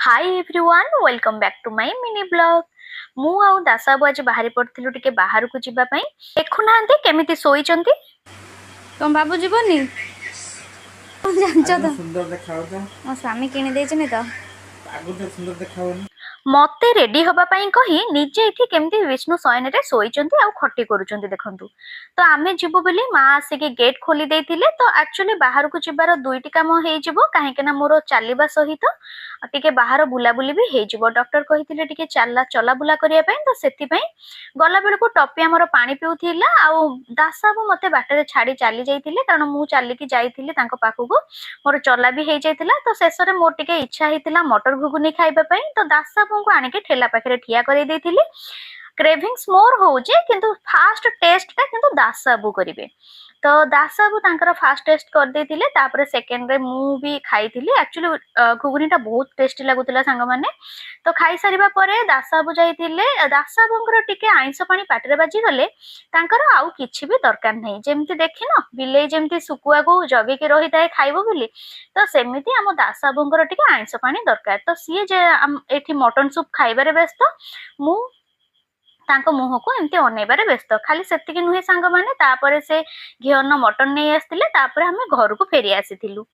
Hi everyone welcome back to my mini blog. मु आउ दासाबु आज बाहरी पड़थिलु टिके बाहर को जिबा पई। देखु नांते केमिति सोईचंती। तुम बाबू जीवनी जान तो सुंदर देखा मो स्वामी किणी देछनी तो आगु तो सुंदर देखा मते रेडी हबा पई कही निजे इथि केमिति विष्णु शयन रे सोईचंती आउ खट्टी करूचंती देखंतु। तो आमे जिबो बोली मा आसे के गेट खोली देथिले तो एक्चुअली बाहर को जिबार दुईटी काम हेइ जिवो काहे के ना मोर चालिबा सहित टिके बाहर बुलाबुली भी हेइ जिवो। डॉक्टर कहिथिले टिके चला बुला करिया पई तो सेति पई गला बेलको टपी हमर पानी पिउथिला आउ दासाबु मते बाटरे छाडी चाली जाइथिले कारण मु चाली की जाइथिले तांको पाखु को मोर चला भी हेइ जाइथिला। तो शेष रे मोर टिके इच्छा हेतिला मटर घुगुनी खाइबा पई तो दासाबु को आनिके ठेला पाखरे ठिया करै देथिले। क्रेविंग्स मोर होउजे किंतु फास्ट टेस्ट टा किंतु दासाबु करिवे। तो दासाबु तांकर फास्ट टेस्ट कर देथिले तापर सेकंड रे मु भी खाइथिली। एक्चुअली घुगुनीटा बहुत टेस्टी लागुतिला सांग माने। तो खाई सारिबा परे दासाबु जाइथिले। दासाबुंकर टिके आइंस पानी पाटरे बाजी गले तांकर आउ किछि भी दरकार नै। जेमति देखिनो बिलेई जेमति सुकुआ को जगे के रहि ताए खाइबो बोली तो सेमिति हम दासाबुंकर टिके आइंस पानी दरकार। तो सिए जे एठी मटन सूप खाइबारे व्यस्त मु तांको मुह को एमती अनेबारे व्यस्त खाली सेतिकी नुहे सांग माने। तापरे से घिअन्न मटन नै आस्तिले तापरे हमें घर को फेरी आसीथिलु।